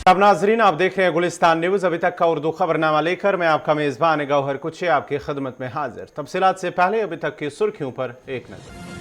अब नाजरीन, आप देख रहे हैं गुलिस्तान न्यूज। अभी तक का उर्दू खबरनामा लेकर मैं आपका मेजबान गौहर कुछे आपकी खिदमत में हाजिर। तफसीलात से पहले अभी तक की सुर्खियों पर एक नजर।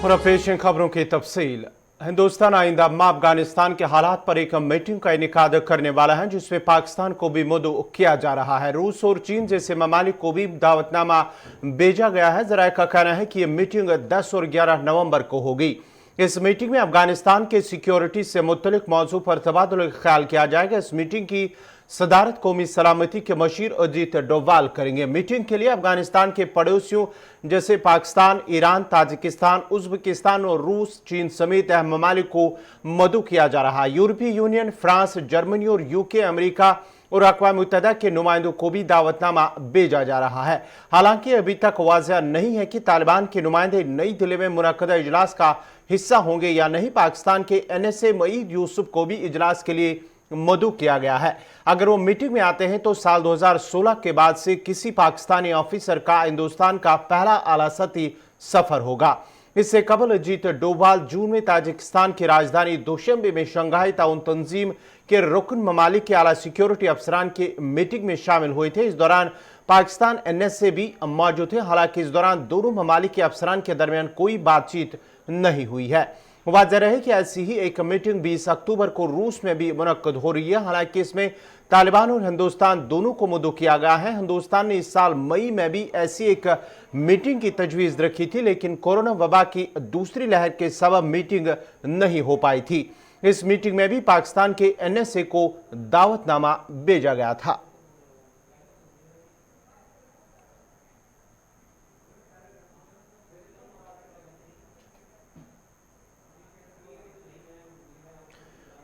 और अब पेश खबरों की तफसील। हिंदुस्तान आइंदा माह अफगानिस्तान के हालात पर एक मीटिंग का इनेकाद करने वाला है, जिसमें पाकिस्तान को भी मुद्दू किया जा रहा है। रूस और चीन जैसे ममालिक को भी दावतनामा भेजा गया है। जराये का कहना है कि यह मीटिंग 10 और 11 नवंबर को होगी। इस मीटिंग में अफगानिस्तान के सिक्योरिटी से मुतल्लिक मौजू पर तबादुल ख्याल किया जाएगा। इस मीटिंग की सदारत कौमी सलामती के मशीर अजीत डोभाल करेंगे। मीटिंग के लिए अफगानिस्तान के पड़ोसियों जैसे पाकिस्तान, ईरान, ताजिकिस्तान, उज्बेकिस्तान और रूस, चीन समेत अहम ममालिक को मदऊ किया जा रहा है। यूरोपीय यूनियन, फ्रांस, जर्मनी और यूके, अमेरिका और अक़वाम मुत्तहिदा के नुमाइंदों को भी दावतनामा भेजा जा रहा है। हालांकि अभी तक वाज़ेह नहीं है कि तालिबान के नुमाइंदे नई दिल्ली में मुनक़दा इजलास का हिस्सा होंगे या नहीं। पाकिस्तान के NSA मईद यूसुफ को भी इजलास के लिए मदऊ किया गया है। अगर वो मीटिंग में आते हैं तो साल 2016 के बाद से किसी पाकिस्तानी ऑफिसर का हिंदुस्तान का पहला आला सतही सफर होगा। इससे कबल अजीत डोभाल जून में ताजिकिस्तान की राजधानी दोशंबे में शंघाई ताउन तंजीम के रुकन ममालिक के आला सिक्योरिटी अफसरान की मीटिंग में शामिल हुए थे। इस दौरान पाकिस्तान NSA भी मौजूद थे। हालांकि इस दौरान दोनों ममालिक के अफसरान के दरमियान कोई बातचीत नहीं हुई है। वाज़ेह रहे कि ऐसी ही एक मीटिंग 20 अक्टूबर को रूस में भी मुनक्कद हो रही है। हालांकि इसमें तालिबान और हिंदुस्तान दोनों को मदऊ किया गया है। हिंदुस्तान ने इस साल मई में भी ऐसी एक मीटिंग की तजवीज़ रखी थी, लेकिन कोरोना वबा की दूसरी लहर के सबब मीटिंग नहीं हो पाई थी। इस मीटिंग में भी पाकिस्तान के NSA को दावतनामा भेजा गया था।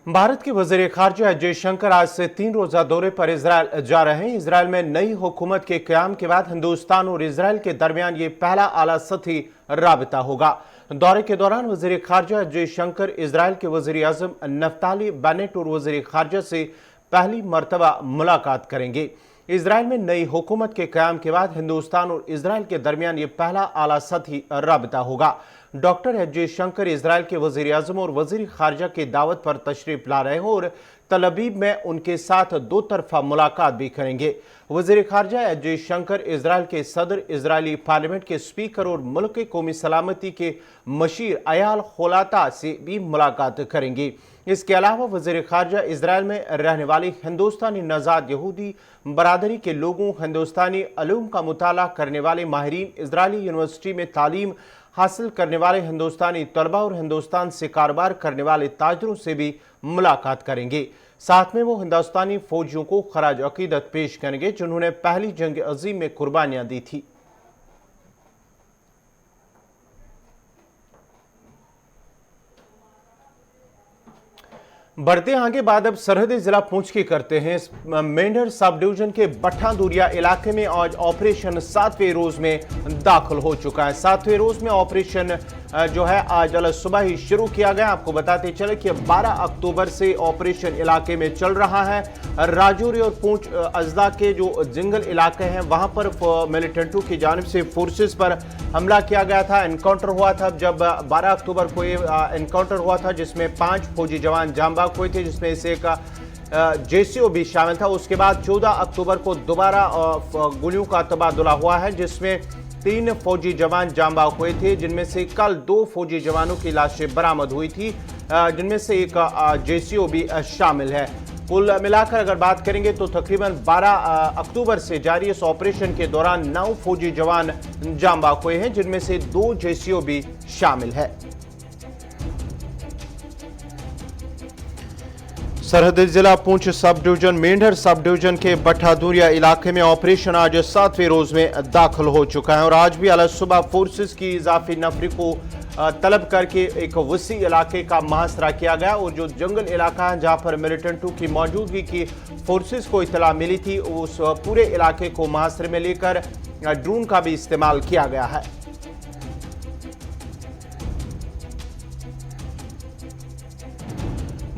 भारत के वज़ीर ख़ारिजा जयशंकर आज से 3 रोज़ा दौरे पर इजराइल जा रहे हैं। इजराइल में नई हुकूमत के क़याम के बाद हिंदुस्तान और इजराइल के दरमियान ये पहला आला सतही राबिता होगा। दौरे के दौरान वज़ीर ख़ारिजा जयशंकर इजराइल के वज़ीर आज़म नफ्ताली बेनेट और वज़ीर ख़ारिजा से पहली मरतबा मुलाकात करेंगे। इजराइल में नई हुकूमत के क़याम के बाद हिंदुस्तान और इजराइल के दरमियान ये पहला आला सतही राबिता होगा। डॉक्टर जयशंकर इजराइल के वज़ीर आज़म और वज़ीर ख़ारिजा की दावत पर तशरीफ़ ला रहे हैं और तल अवीव में उनके साथ 2 तरफ़ा मुलाकात भी करेंगे। वज़ीर ख़ारिजा जयशंकर इजराइल के सदर, इजरायली पार्लियामेंट के स्पीकर और मुल्क के कौमी सलामती के मशीर अयाल खोलाता से भी मुलाकात करेंगे। इसके अलावा वज़ीर ख़ारिजा इजराइल में रहने वाली हिंदुस्तानी नज़ाद यहूदी बरादरी के लोगों, हिंदुस्तानी अलूम का मुताला करने वाले माहिरीन, इजरायली यूनिवर्सिटी में तालीम हासिल करने वाले हिंदुस्तानी तलबा और हिंदुस्तान से कारोबार करने वाले ताजरों से भी मुलाकात करेंगे। साथ में वो हिंदुस्तानी फौजियों को खराज अकीदत पेश करेंगे जिन्होंने पहली जंग अजीम में कुर्बानियां दी थी। बढ़ते आगे बाद अब सरहदी जिला पुंछ की करते हैं। मेंढर सब डिवीजन के बट्ठा दूरिया इलाके में आज ऑपरेशन 7वें रोज में दाखिल हो चुका है। 7वें रोज में ऑपरेशन जो है आज सुबह ही शुरू किया गया। आपको बताते चले कि 12 अक्टूबर से ऑपरेशन इलाके में चल रहा है। राजौरी और पुंछ अजला के जो जंगल इलाके हैं वहां पर मिलिटेंटों की जानिब से फोर्सेस पर हमला किया गया था, एनकाउंटर हुआ था। जब 12 अक्टूबर को ये एनकाउंटर हुआ था जिसमें 5 फौजी जवान जाम बाग हुए थे, जिसमें से एक JCO भी शामिल था। उसके बाद 14 अक्टूबर को दोबारा गोलियों का तबादला हुआ है जिसमें 3 फौजी जवान जान बाक हुए थे, जिनमें से कल 2 फौजी जवानों की लाशें बरामद हुई थी, जिनमें से एक जेसीओ भी शामिल है। कुल मिलाकर अगर बात करेंगे तो तकरीबन 12 अक्टूबर से जारी इस ऑपरेशन के दौरान 9 फौजी जवान जान बाक हुए हैं, जिनमें से 2 जेसीओ भी शामिल है। सरहदी जिला Poonch sub division Mendhar sub division के बट्ठादूरिया इलाके में ऑपरेशन आज 7वें रोज में दाखिल हो चुका है और आज भी अल सुबह फोर्सेस की इजाफी नफरी को तलब करके एक वसी इलाके का मुहासरा किया गया और जो जंगल इलाका है जहां पर मिलिटेंटों की मौजूदगी की फोर्सेस को इतला मिली थी, उस पूरे इलाके को मुहासरे में लेकर ड्रोन का भी इस्तेमाल किया गया है।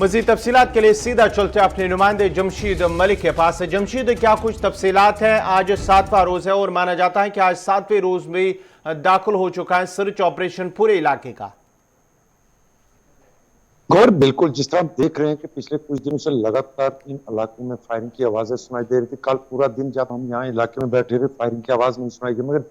मजीद तफसीलात के लिए सीधा चलते अपने नुमाइंदे जमशीद मलिक के पास। जमशीद, क्या कुछ तफसीलात हैं? आज 7वां रोज है और माना जाता है कि आज 7वें रोज में दाखिल हो चुका है सर्च ऑपरेशन पूरे इलाके का। गौर, बिल्कुल जिस तरह आप देख रहे हैं कि पिछले कुछ दिनों से लगातार इन इलाकों में फायरिंग की आवाजें सुनाई दे रही थी। कल पूरा दिन जब हम यहाँ इलाके में बैठे थे फायरिंग की आवाज नहीं सुनाई दी, मगर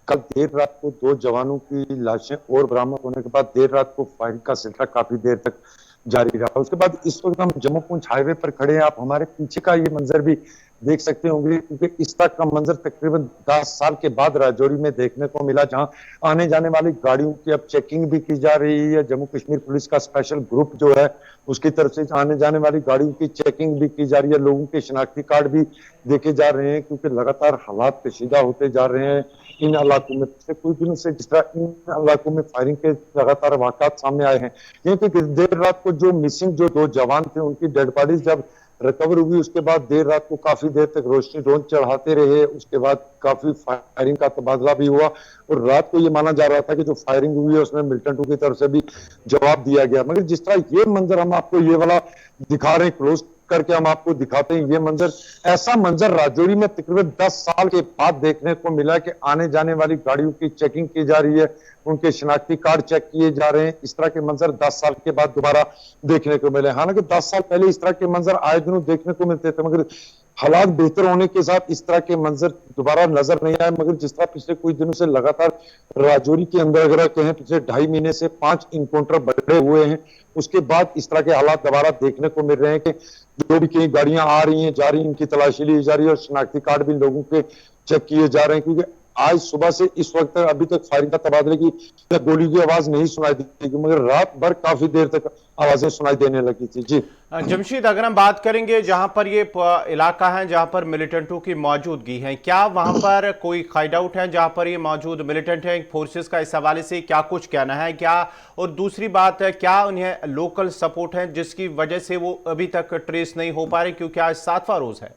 कल देर रात को 2 जवानों की लाशें और बरामद होने के बाद देर रात को फायरिंग का सिलसिला काफी देर तक जारी रहा। उसके बाद इस वक्त हम जम्मू पुंछ हाईवे पर खड़े हैं। आप हमारे पीछे का ये मंजर भी देख सकते होंगे, क्योंकि इस तरह का मंजर तकरीबन 10 साल के बाद राजौरी में देखने को मिला, जहां आने जाने वाली गाड़ियों की अब चेकिंग भी की जा रही है। जम्मू कश्मीर पुलिस का स्पेशल ग्रुप जो है उसकी तरफ से आने जाने वाली गाड़ियों की चेकिंग भी की जा रही है। लोगों के शनाख्ती कार्ड भी देखे जा रहे हैं, क्योंकि लगातार हालात कशीदा होते जा रहे हैं इन इलाकों में। पिछले कुछ दिनों से जिस तरह इन इलाकों में फायरिंग के लगातार वाकयात सामने आए हैं, क्योंकि देर रात को जो मिसिंग जो 2 जवान थे उनकी डेड बॉडीज जब रिकवर हुई, उसके बाद देर रात को काफी देर तक रोशनी रोज चढ़ाते रहे। उसके बाद काफी फायरिंग का तबादला भी हुआ और रात को ये माना जा रहा था कि जो फायरिंग हुई है उसमें मिलिटेंटों की तरफ से भी जवाब दिया गया। मगर जिस तरह ये मंजर हम आपको ये वाला दिखा रहे हैं, क्लोज करके हम आपको दिखाते हैं, ये मंजर, ऐसा मंजर राजौरी में तकरीबन 10 साल के बाद देखने को मिला कि आने जाने वाली गाड़ियों की चेकिंग की जा रही है, उनके शनाख्ती कार्ड चेक किए जा रहे हैं। इस तरह के मंजर 10 साल के बाद दोबारा देखने को मिले। हालांकि 10 साल पहले इस तरह के मंजर आए दिनों देखने को मिलते थे, मगर हालात बेहतर होने के साथ इस तरह के मंजर दोबारा नजर नहीं आए। मगर जिस तरह पिछले कुछ दिनों से लगातार राजौरी के अंदर अगर कहें पिछले 2.5 महीने से 5 इनकाउंटर बढ़े हुए हैं, उसके बाद इस तरह के हालात दोबारा देखने को मिल रहे हैं कि जो भी कई गाड़ियां आ रही हैं जा रही हैं, इनकी तलाशी ली जा रही है और शनाख्ती कार्ड भी लोगों के चेक किए जा रहे हैं। क्योंकि आज सुबह से इस वक्त तक अभी तक फायरिंग का तबादले की गोली की आवाज नहीं सुनाई दी, मगर रात भर काफी देर तक आवाजें सुनाई देने लगी थी। जी जमशीद, अगर हम बात करेंगे जहां पर ये इलाका है जहां पर मिलिटेंटों की मौजूदगी है, क्या वहां पर कोई हाइड आउट है जहां पर ये मौजूद मिलिटेंट है फोर्सेस का? इस हवाले से क्या कुछ कहना है क्या? और दूसरी बात है, क्या उन्हें लोकल सपोर्ट है जिसकी वजह से वो अभी तक ट्रेस नहीं हो पा रहे, क्योंकि आज 7वां रोज है?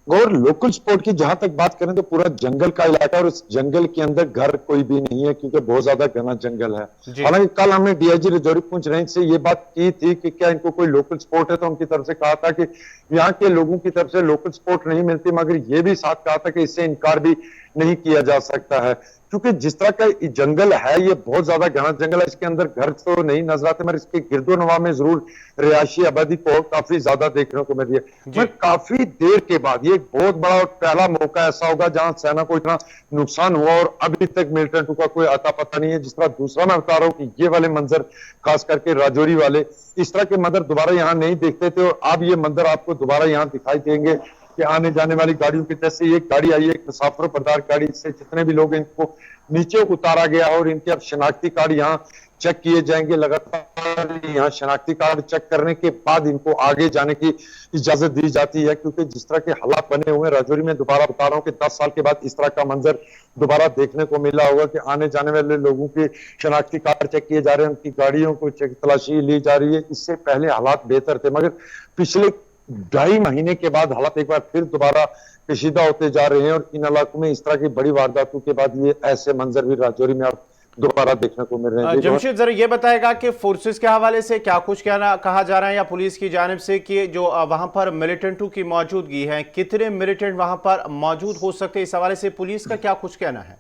और लोकल स्पोर्ट की जहां तक बात करें तो पूरा जंगल का इलाका और उस जंगल के अंदर घर कोई भी नहीं है, क्योंकि बहुत ज्यादा घना जंगल है। हालांकि कल हमने डीआईजी राजौरी पुंछ रेंज से ये बात की थी कि क्या इनको कोई लोकल स्पोर्ट है, तो उनकी तरफ से कहा था कि यहाँ के लोगों की तरफ से लोकल स्पोर्ट नहीं मिलती, मगर ये भी साथ कहा था कि इससे इनकार भी नहीं किया जा सकता है, क्योंकि जिस तरह का जंगल है ये बहुत ज्यादा घना जंगल है। इसके अंदर घर तो नहीं नजर आते, मगर इसके गिरदोनवा में जरूर रिहायशी आबादी को काफी ज्यादा देखने को मिल रही है। काफी देर के बाद ये एक बहुत बड़ा और पहला मौका ऐसा होगा जहां सेना को इतना नुकसान हुआ और अभी तक मिलिटेंटों का कोई आता पता नहीं है। जिस तरह दूसरा मैं बता रहा हूँ कि ये वाले मंजर खास करके राजौरी वाले, इस तरह के मंजर दोबारा यहाँ नहीं देखते थे और अब ये मंजर आपको दोबारा यहाँ दिखाई देंगे कि आने जाने वाली गाड़ियों की जैसे एक गाड़ी आई है, एक मुसाफिर बरदार गाड़ी, से जितने भी लोग इनको नीचे उतारा गया और इनके अब शनाख्ती कार्ड यहाँ चेक किए जाएंगे। लगातार यहाँ शनाख्ती कार्ड चेक करने के बाद इनको आगे जाने की इजाजत दी जाती है, क्योंकि जिस तरह के हालात बने हुए हैं राजौरी में, दोबारा बता रहा हूँ कि 10 साल के बाद इस तरह का मंजर दोबारा देखने को मिला होगा कि आने जाने वाले लोगों के शनाख्ती कार्ड चेक किए जा रहे हैं, उनकी गाड़ियों को तलाशी ली जा रही है। इससे पहले हालात बेहतर थे, मगर पिछले 2.5 महीने के बाद हालात एक बार फिर दोबारा कशीदा होते जा रहे हैं और इन इलाकों में इस तरह की बड़ी वारदातों के बाद ये ऐसे मंजर भी राजौरी में अब दोबारा देखने को मिल रहे हैं। जमशीद, जरा ये बताएगा कि फोर्सेस के हवाले से क्या कुछ कहा जा रहा है या पुलिस की जानिब से कि जो वहां पर मिलिटेंटों की मौजूदगी है, कितने मिलिटेंट वहां पर मौजूद हो सकते हैं, इस हवाले से पुलिस का क्या कुछ कहना है?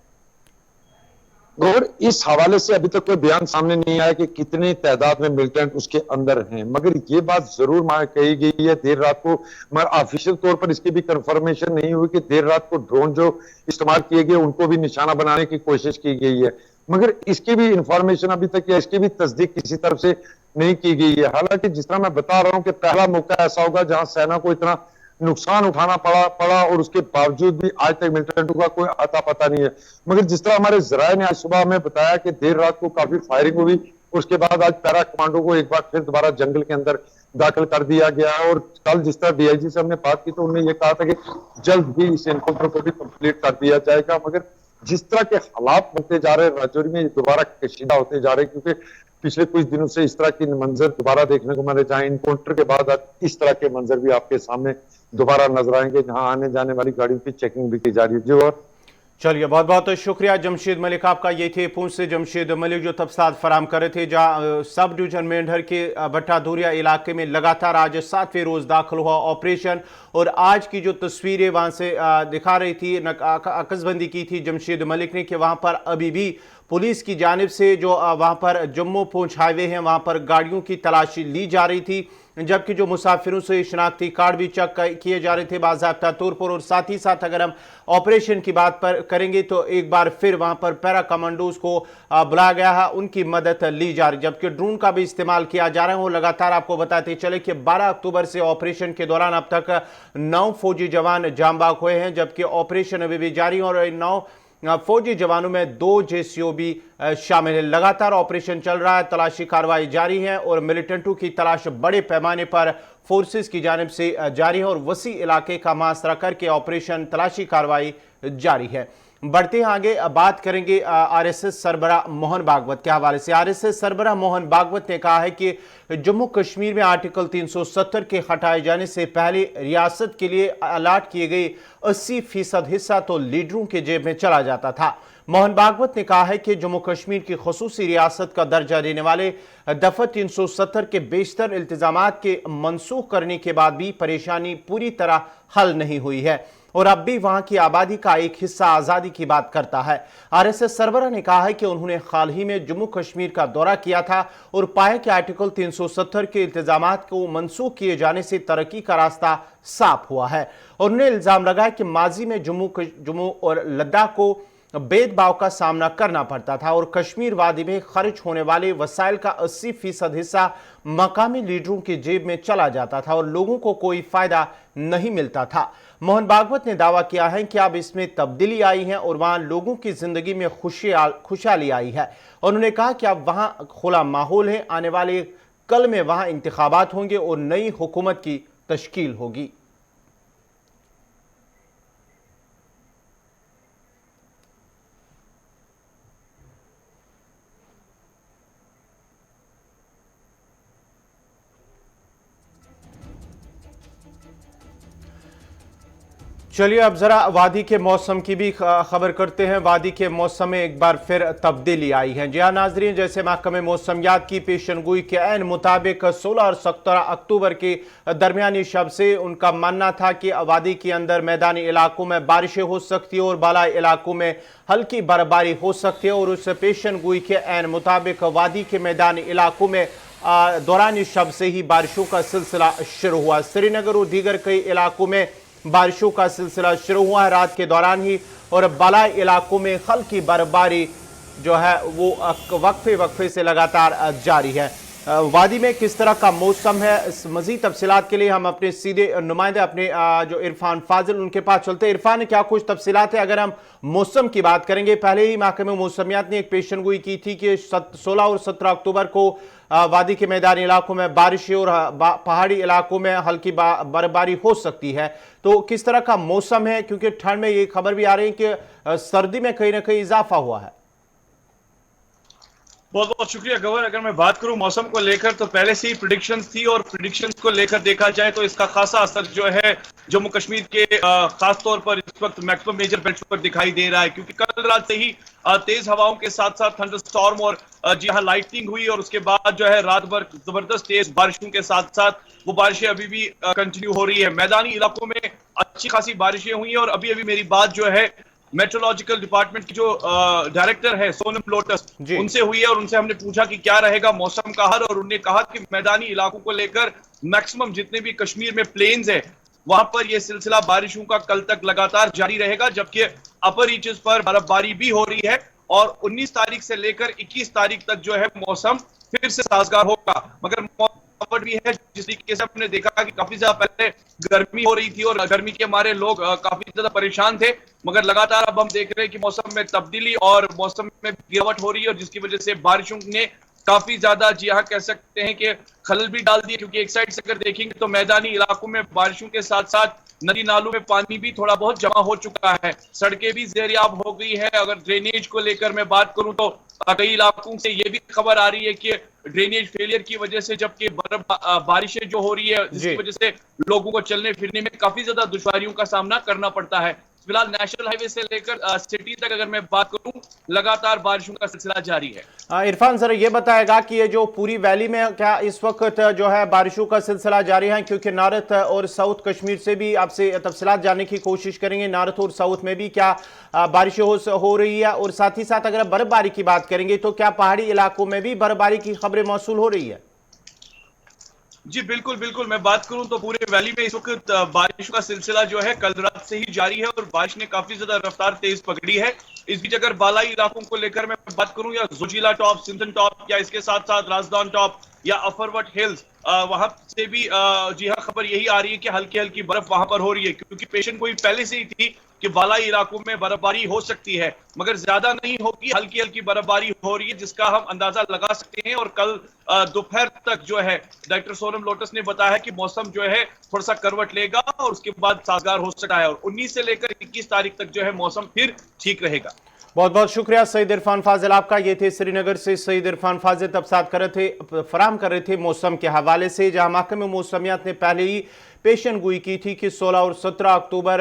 और इस हवाले से अभी तक कोई बयान सामने नहीं आया कि कितनी तादाद में मिलिटेंट उसके अंदर हैं, मगर ये बात जरूर कही गई है देर रात को, मगर ऑफिशियल तौर पर इसकी भी कंफर्मेशन नहीं हुई कि देर रात को ड्रोन जो इस्तेमाल किए गए उनको भी निशाना बनाने की कोशिश की गई है, मगर इसकी भी इंफॉर्मेशन अभी तक या इसकी भी तस्दीक किसी तरफ से नहीं की गई है। हालांकि जिस तरह मैं बता रहा हूं कि पहला मौका ऐसा होगा जहां सेना को इतना नुकसान उठाना पड़ा और उसके बावजूद भी आज तक मिलिटेंटों का कोई अता पता नहीं है। मगर जिस तरह हमारे जराये ने आज सुबह हमें बताया कि देर रात को काफी फायरिंग हुई, उसके बाद आज पैरा कमांडो को एक बार फिर दोबारा जंगल के अंदर दाखिल कर दिया गया है। और कल जिस तरह डीआईजी से हमने बात की तो उन्होंने ये कहा था कि जल्द ही इस एनकाउंटर को भी कंप्लीट कर दिया जाएगा, मगर जिस तरह के हालात बनते जा रहे हैं राजौरी में दोबारा कशीदा होते जा रहे हैं, क्योंकि पिछले कुछ दिनों से इस तरह की मंजर दोबारा देखने को मिले, जहां इनकाउंटर के बाद इस तरह के मंजर भी आपके सामने दोबारा नजर आएंगे, जहां आने जाने वाली गाड़ियों की चेकिंग भी की जा रही है। जी और चलिए, बहुत बहुत शुक्रिया जमशेद मलिक आपका। ये थे पूंछ से जमशेद मलिक जो तफसीलात फराम कर रहे थे, जहां सब डिवीजन मेंढर के भट्टाधुरिया इलाके में लगातार आज 7वें रोज दाखिल हुआ ऑपरेशन, और आज की जो तस्वीरें वहां से दिखा रही थी, अकसबंदी की थी जमशेद मलिक ने कि वहां पर अभी भी पुलिस की जानिब से जो वहां पर जम्मू पूंछ हाईवे है वहां पर गाड़ियों की तलाशी ली जा रही थी, जबकि जो मुसाफिरों से शनाख्ती कार्ड भी चेक किए जा रहे थे बाज़ाब्ता तौर पर। और साथ ही साथ अगर हम ऑपरेशन की बात पर करेंगे तो एक बार फिर वहां पर पैरा कमांडोज को बुलाया गया है, उनकी मदद ली जा रही, जबकि ड्रोन का भी इस्तेमाल किया जा रहा है। वो लगातार आपको बताते चले कि 12 अक्टूबर से ऑपरेशन के दौरान अब तक 9 फौजी जवान जांबाग हुए हैं, जबकि ऑपरेशन अभी भी जारी है और 9 फौजी जवानों में 2 जेसीओ भी शामिल है। लगातार ऑपरेशन चल रहा है, तलाशी कार्रवाई जारी है और मिलिटेंटों की तलाश बड़े पैमाने पर फोर्सेस की जानिब से जारी है और वसी इलाके का मुहासरा करके ऑपरेशन तलाशी कार्रवाई जारी है। बढ़ते हैं आगे, बात करेंगे आरएसएस सरबराह मोहन भागवत के हवाले से। आरएसएस सरबराह मोहन भागवत ने कहा है कि जम्मू कश्मीर में आर्टिकल 370 के हटाए जाने से पहले रियासत के लिए अलाट किए गए 80% हिस्सा तो लीडरों के जेब में चला जाता था। मोहन भागवत ने कहा है कि जम्मू कश्मीर की खसूसी रियासत का दर्जा देने वाले दफा 370 के बेशतर इल्तिजामात के मनसूख करने के बाद भी परेशानी पूरी तरह हल नहीं हुई है और अब भी वहां की आबादी का एक हिस्सा आजादी की बात करता है। आरएसएस सरबराह ने कहा है कि उन्होंने हाल ही में जम्मू कश्मीर का दौरा किया था और पाया कि आर्टिकल 370 के इल्तिजामात को मनसूख किए जाने से तरक्की का रास्ता साफ हुआ है। उन्होंने इल्जाम लगाया कि माजी में जम्मू और लद्दाख को भेदभाव का सामना करना पड़ता था और कश्मीर वादी में खर्च होने वाले वसाइल का 80% हिस्सा मकामी लीडरों की जेब में चला जाता था और लोगों को कोई फायदा नहीं मिलता था। मोहन भागवत ने दावा किया है कि अब इसमें तब्दीली आई है और वहां लोगों की जिंदगी में खुशहाली आई है। उन्होंने कहा कि अब वहां खुला माहौल है, आने वाले कल में वहां इंतखाबात होंगे और नई हुकूमत की तश्कील होगी। चलिए, अब जरा वादी के मौसम की भी खबर करते हैं। वादी के मौसम में एक बार फिर तब्दीली आई है। जी हाँ नाजरीन, जैसे महकमे मौसमियात की पेशनगोई के ऐन मुताबिक 16 और 17 अक्टूबर के दरमियानी शब से उनका मानना था कि वादी के अंदर मैदानी इलाकों में बारिशें हो सकती है और बालाई इलाकों में हल्की बर्फबारी हो सकती है और उस पेशनगोई के ऐन मुताबिक वादी के मैदानी इलाकों में दौरानी शब से ही बारिशों का सिलसिला शुरू हुआ। श्रीनगर और दीगर कई इलाकों में बारिशों का सिलसिला शुरू हुआ है रात के दौरान ही और बालाई इलाकों में हल्की बर्फबारी जो है वो वक्फे से लगातार जारी है। वादी में किस तरह का मौसम है, इस मजीद तफसीलात के लिए हम अपने सीधे नुमाइंदे अपने जो इरफान फाजिल उनके पास चलते हैं। इरफान, क्या कुछ तफसीलात है? अगर हम मौसम की बात करेंगे, पहले ही महकमे मौसमियात ने एक पेशनगोई की थी कि 16 और 17 अक्टूबर को वादी के मैदानी इलाकों में बारिशें और पहाड़ी इलाकों में हल्की बर्फबारी हो सकती है, तो किस तरह का मौसम है? क्योंकि ठंड में ये खबर भी आ रही है कि सर्दी में कहीं ना कहीं इजाफा हुआ है। बहुत बहुत शुक्रिया गवर। अगर मैं बात करूं मौसम को लेकर तो पहले से ही प्रिडिक्शंस थी और प्रिडिक्शंस को लेकर देखा जाए तो इसका खासा असर जो है जम्मू कश्मीर के खास तौर पर इस वक्त मैक्सिमम मेजर बेल्ट पर दिखाई दे रहा है, क्योंकि कल रात से ही तेज हवाओं के साथ साथ थंडर स्टॉर्म और जी हाँ लाइटनिंग हुई और उसके बाद जो है रात भर जबरदस्त तेज बारिशों के साथ साथ वो बारिशें अभी भी कंटिन्यू हो रही है। मैदानी इलाकों में अच्छी खासी बारिशें हुई और अभी अभी मेरी बात जो है मेट्रोलॉजिकल डिपार्टमेंट की जो डायरेक्टर है सोनम लोटस, जी। उनसे हुई है और उनसे हमने पूछा कि क्या रहेगा मौसम का हाल, और उन्होंने कहा कि मैदानी इलाकों को लेकर मैक्सिमम जितने भी कश्मीर में प्लेन्स है वहां पर यह सिलसिला बारिशों का कल तक लगातार जारी रहेगा, जबकि अपर रीचेस पर बर्फबारी भी हो रही है और 19 तारीख से लेकर 21 तारीख तक जो है मौसम फिर से साजगार होगा। मगर भी है जिस तरीके से हमने देखा कि काफी ज्यादा पहले गर्मी हो रही थी और गर्मी के मारे लोग काफी ज्यादा परेशान थे, मगर लगातार अब हम देख रहे हैं कि मौसम में तब्दीली और मौसम में गिरावट हो रही है और जिसकी वजह से बारिशों ने काफी ज्यादा जी हाँ कह सकते हैं कि खलल भी डाल दिए, क्योंकि एक साइड से अगर देखेंगे तो मैदानी इलाकों में बारिशों के साथ साथ नदी नालों में पानी भी थोड़ा बहुत जमा हो चुका है, सड़कें भी ज़ेरियाब हो गई है। अगर ड्रेनेज को लेकर मैं बात करूं तो कई इलाकों से ये भी खबर आ रही है कि ड्रेनेज फेलियर की वजह से, जबकि बारिशें जो हो रही है जिसकी वजह से लोगों को चलने फिरने में काफी ज्यादा दुश्वारियों का सामना करना पड़ता है। फिलहाल नेशनल हाईवे से लेकर सिटी तक अगर मैं बात करूं लगातार बारिशों का सिलसिला जारी है। इरफान जरा ये बताएगा कि ये जो पूरी वैली में क्या इस वक्त जो है बारिशों का सिलसिला जारी है, क्योंकि नॉर्थ और साउथ कश्मीर से भी आपसे तफसीलात जानने की कोशिश करेंगे, नॉर्थ और साउथ में भी क्या बारिशें हो रही है, और साथ ही साथ अगर बर्फबारी की बात करेंगे तो क्या पहाड़ी इलाकों में भी बर्फबारी की खबरें मौसूल हो रही है? जी बिल्कुल बिल्कुल, मैं बात करूं तो पूरे वैली में इस वक्त बारिश का सिलसिला जो है कल रात से ही जारी है और बारिश ने काफी ज्यादा रफ्तार तेज पकड़ी है। इस बीच अगर बालाई इलाकों को लेकर मैं बात करूं या जोजिला टॉप, सिंधन टॉप या इसके साथ साथ राजदान टॉप या अफरवट हिल्स, वहां से भी जी हाँ खबर यही आ रही है कि हल्की हल्की बर्फ वहां पर हो रही है, क्योंकि पेशन गोई पहले से ही थी कि बालाई इलाकों में बर्फबारी हो सकती है, मगर ज्यादा नहीं होगी, हल्की हल्की बर्फबारी हो रही है जिसका हम अंदाजा लगा सकते हैं। और कल दोपहर तक जो है डॉक्टर सोनम लोटस ने बताया कि मौसम जो है थोड़ा सा करवट लेगा और उसके बाद साजगार हो सकता है और 19 से लेकर 21 तारीख तक जो है मौसम फिर ठीक रहेगा। बहुत बहुत शुक्रिया सईद इरफान फाजिल आपका। ये थे श्रीनगर से सईद इरफान फाजिल तफसात फराम कर रहे थे मौसम के हवाले से, जहां महकमे मौसमियात ने पहले ही पेशन गोई की थी कि 16 और 17 अक्टूबर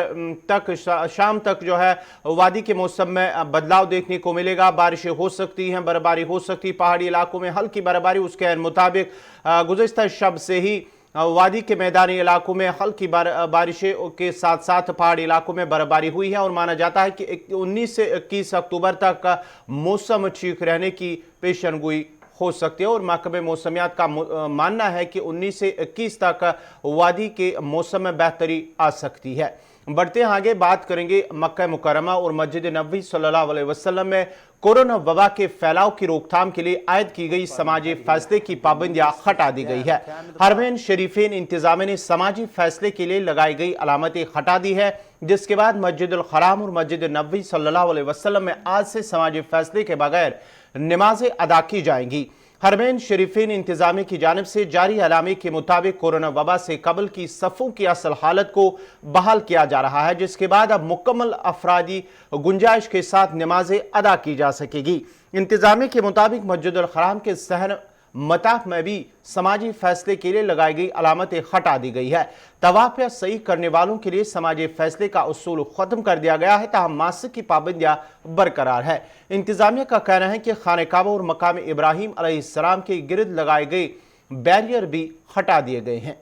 तक शाम तक जो है वादी के मौसम में बदलाव देखने को मिलेगा, बारिशें हो सकती हैं, बर्फबारी हो सकती है, पहाड़ी इलाकों में हल्की बर्फबारी। उसके मुताबिक गुज़िश्ता शब से ही वादी के मैदानी इलाकों में हल्की बारिशें के साथ साथ पहाड़ी इलाकों में बर्फबारी हुई है और माना जाता है कि 19 से 21 अक्टूबर तक का मौसम ठीक रहने की पेशन गोई हो सकती है और महकमे मौसमियात का मानना है कि 19 से 21 तक वादी के मौसम में बेहतरी आ सकती है। बढ़ते हैं आगे, बात करेंगे मक्का मुकरमा और मस्जिद नबवी सल्लल्लाहु अलैहि वसल्लम में कोरोना वबा के फैलाव की रोकथाम के लिए आयद की गई समाजी फैसले की पाबंदियां हटा दी गई है। हरमैन शरीफेन इंतजामिया ने समाजी फैसले के लिए लगाई गई अलामतें हटा दी है, जिसके बाद मस्जिदुल हराम और मस्जिद नबवी सल्लल्लाहु अलैहि वसल्लम में आज से समाजी फैसले के बगैर नमाजें अदा की जाएंगी। हरमैन शरीफेन इंतजामिया की जानिब से जारी अलामे के मुताबिक कोरोना वबा से कबल की सफ़ों की असल हालत को बहाल किया जा रहा है, जिसके बाद अब मुकम्मल अफरादी गुंजाइश के साथ नमाजें अदा की जा सकेगी। इंतजामिया के मुताबिक मस्जिदुल हराम के सहन मताफ में भी समाजी फैसले के लिए लगाई गई अलामतें हटा दी गई है। तवाफ या सही करने वालों के लिए समाजी फैसले का उसूल खत्म कर दिया गया है, ताहम मास्क की पाबंदियां बरकरार है। इंतजामिया का कहना है कि खाने काबा और मकाम इब्राहिम अलैहिस्सलाम के गिर्द लगाए गए बैरियर भी हटा दिए गए हैं।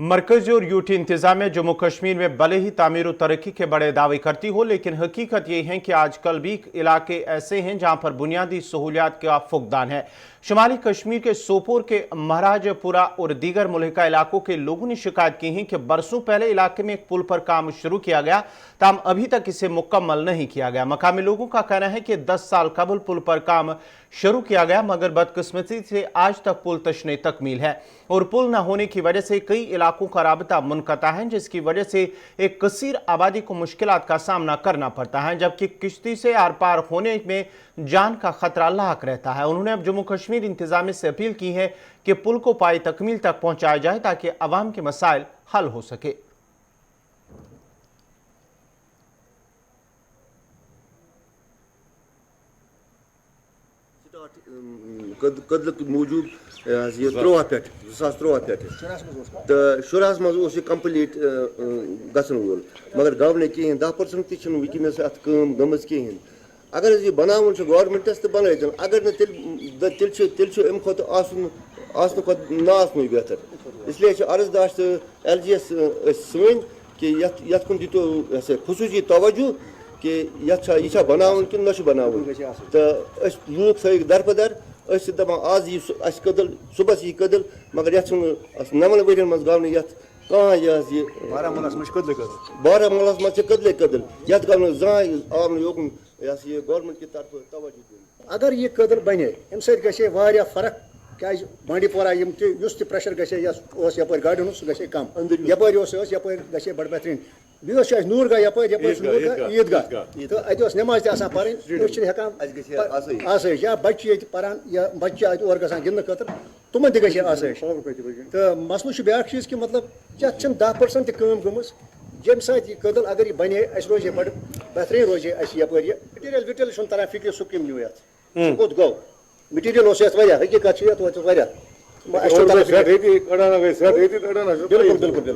मरकजी और यूटी इंतजामिया जम्मू कश्मीर में भले ही तामीर और तरक्की के बड़े दावे करती हो, लेकिन हकीकत यह है कि आजकल भी इलाके ऐसे हैं जहां पर बुनियादी सहूलियात का फुकदान है। शुमाली कश्मीर के सोपोर के महाराजपुरा और दीगर मुल्का इलाकों के लोगों ने शिकायत की है कि बरसों पहले इलाके में एक पुल पर काम शुरू किया गया, ताहम अभी तक इसे मुकम्मल नहीं किया गया। मकामी लोगों का कहना है कि 10 साल कबल पुल पर काम शुरू किया गया, मगर बदकिस्मती से आज तक पुल तशने तकमील है और पुल न होने की वजह से कई इलाकों का राबता मुनक़ता है, जिसकी वजह से एक कसीर आबादी को मुश्किलात का सामना करना पड़ता है, जबकि किश्ती से आर पार होने में जान का खतरा लाक रहता है। उन्होंने अब जम्मू कश्मीर इंतजामिया से अपील की है कि पुल को पाई तकमील तक पहुंचाया जाए ताकि अवाम के मसाइल हल हो सके। कदलक मूजूब ये 13 पे 2013 पे तो शुरास मज कंप्लीट गसन वोल मगर गव ने कहें 10% ती वनस अत गमज कहें अगर ये बनावन गवर्नमेंटस तो बन अगर न तिल अम खुद आसन खुद न आसन बेहतर इसलिए अर्जदार LGS सन कि ये दितो खसूसी तवज्जो कि यह बनावन कि न बनावन तो लूक थ दरबदर दपान आज यह कदल सुबह यह कदल मगर ये 9 वरियन मज गव ये कह बारामूला मज कदल कदल ये गव जान आव योगन यह गवर्नमेंट की तरफ तवज्जो दिन अगर यह कदल बने अम सह फर्क क्या बांडीपोरा प्रेशर गस यप गाड़न सह गे कम यपर गे बड़ बेहतरीन बेस नूर गा यपर ईदगाह तो अत नमाज तक पान आसाइश या बच्चे ये पान या बच्चे और ग गिंद खतर तुम गे आसाइश तो मसल ब्या चीज कि मतलब ये 10% तम जम सत यह कदल अगर यह बने रोजे बड़ बेहतरीन रोजे यपर मटीरियल विटीरियल तरह फिक्र सह कम न्यू ये गो मटीरियल हकीकत बिल्कुल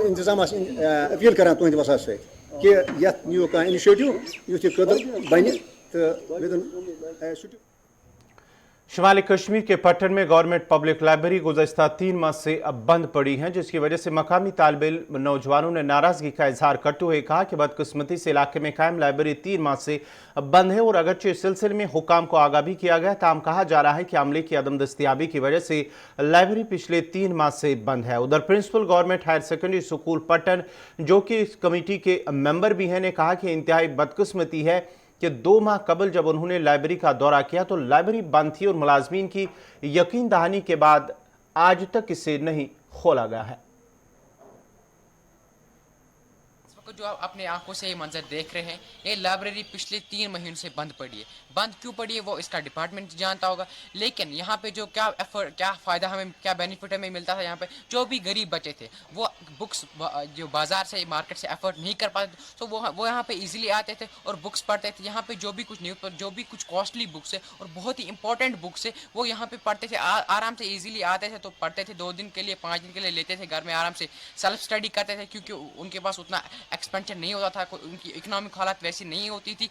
इंतजाम अपील करान तुंद वसा सत कि ये नीव कह इनिशिएटिव युथ यह कदल बन तो शुमाली कश्मीर के पट्टन में गवर्नमेंट पब्लिक लाइब्रेरी गुज़श्ता 3 माह से अब बंद पड़ी है, जिसकी वजह से मकामी तालिब इल्म नौजवानों ने नाराजगी का इजहार करते हुए कहा कि बदकिस्मती से इलाके में कायम लाइब्रेरी 3 माह से अब बंद है और अगरचे इस सिलसिले में हुकाम को आगाह भी किया गया, ताम कहा जा रहा है कि अमले की अदम दस्तियाबी की वजह से लाइब्रेरी पिछले 3 माह से बंद है। उधर principal government higher secondary school Pattan, जो कि इस कमेटी के मेंबर भी हैं, ने कहा कि इंतहाई बदकिस्मती है कि 2 माह कबल जब उन्होंने लाइब्रेरी का दौरा किया तो लाइब्रेरी बंद थी और मुलाजमीन की यकीन दहानी के बाद आज तक इसे नहीं खोला गया है। जो आप अपने आंखों से ये मंजर देख रहे हैं, ये लाइब्रेरी पिछले 3 महीनों से बंद पड़ी है। बंद क्यों पड़ी है वो इसका डिपार्टमेंट जानता होगा, लेकिन यहाँ पे जो क्या फ़ायदा हमें, क्या बेनिफिट हमें मिलता था, यहाँ पे जो भी गरीब बच्चे थे वो बुक्स जो बाज़ार से मार्केट से अफोर्ड नहीं कर पाते तो वो यहाँ पे इजीली आते थे और बुक्स पढ़ते थे। यहाँ पे जो भी कुछ न्यूज़ जो भी कुछ कॉस्टली बुक्स है और बहुत ही इंपॉर्टेंट बुक्स है वो यहाँ पे पढ़ते थे, आराम से ईजिली आते थे तो पढ़ते थे। 2 दिन के लिए 5 दिन के लिए लेते थे, घर में आराम से सेल्फ स्टडी करते थे, क्योंकि उनके पास उतना एक्सपेंडिचर नहीं होता था, उनकी इकोनॉमिक हालत वैसी नहीं होती थी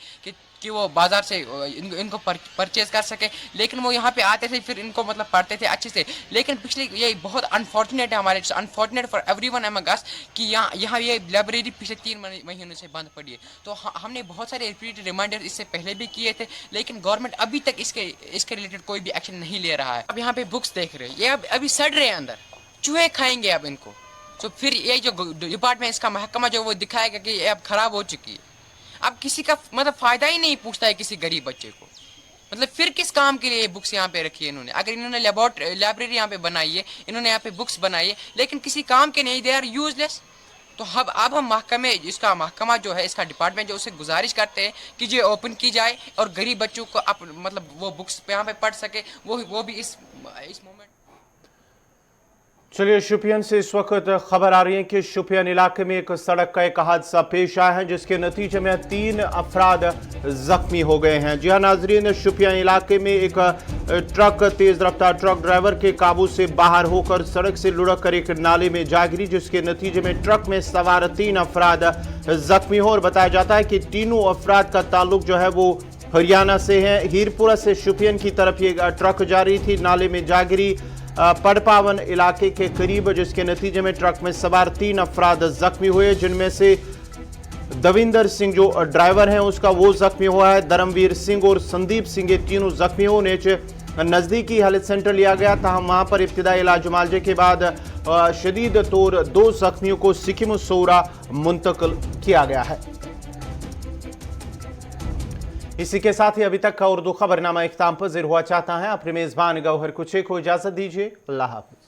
कि वो बाजार से इनको परचेज कर सके। लेकिन वो यहाँ पे आते थे, फिर इनको मतलब पढ़ते थे अच्छे से। लेकिन पिछले ये बहुत अनफॉर्चुनेट है हमारे, अनफॉर्चुनेट फॉर एवरीवन अमंग अस कि यहाँ ये लाइब्रेरी पिछले 3 महीनों से बंद पड़ी है। तो हमने बहुत सारे रिपीटेड रिमाइंडर इससे पहले भी किए थे, लेकिन गवर्नमेंट अभी तक इसके रिलेटेड कोई भी एक्शन नहीं ले रहा है। अब यहाँ पे बुक्स देख रहे हैं, ये अभी सड़ रहे हैं अंदर, चूहे खाएंगे अब इनको। तो फिर ये जो डिपार्टमेंट इसका महकमा जो वो दिखाएगा कि ये अब खराब हो चुकी है। अब किसी का मतलब फ़ायदा ही नहीं पूछता है किसी गरीब बच्चे को, मतलब फिर किस काम के लिए बुक्स यहाँ पे रखी है इन्होंने। अगर इन्होंने लाइब्रेरी यहाँ पे बनाई है, इन्होंने यहाँ पे बुक्स बनाई है, लेकिन किसी काम के नहीं, दे आर यूजलेस। तो अब हम इसका महकमा जो है, इसका डिपार्टमेंट जो, उसे गुजारिश करते हैं कि ये ओपन की जाए और गरीब बच्चों को मतलब वो बुक्स यहाँ पे पढ़ सके, वो भी इस मोमेंट। चलिए, शुपियन से इस वक्त खबर आ रही है कि शुपियन इलाके में एक सड़क का एक हादसा पेश आया है, जिसके नतीजे में 3 अफराद जख्मी हो गए हैं। जी हाँ नाजरीन, शुपियन इलाके में एक ट्रक, तेज रफ्तार ट्रक ड्राइवर के काबू से बाहर होकर सड़क से लुढ़क कर एक नाले में जा गिरी, जिसके नतीजे में ट्रक में सवार 3 अफराद जख्मी हो। और बताया जाता है कि तीनों अफराद का ताल्लुक जो है वो हरियाणा से है। हीरपुरा से शुपियन की तरफ ये ट्रक जा रही थी, नाले में जा गिरी पड़पावन इलाके के करीब, जिसके नतीजे में ट्रक में सवार 3 अफराद जख्मी हुए, जिनमें से दविंदर सिंह जो ड्राइवर हैं उसका वो जख्मी हुआ है। धर्मवीर सिंह और संदीप सिंह ये तीनों जख्मी होने नज़दीकी हेल्थ सेंटर लिया गया था। वहाँ पर इब्तिदाई इलाज मुआलजे के बाद शदीद तौर 2 जख्मियों को सिकिम सौरा मुंतकिल किया गया है। इसी के साथ ही अभी तक का उर्दू खबरनामा इख्ताम पज़ीर हुआ। चाहता है अपने मेज़बान गौहर कुछे को इजाज़त दीजिए। अल्लाह हाफ़िज़।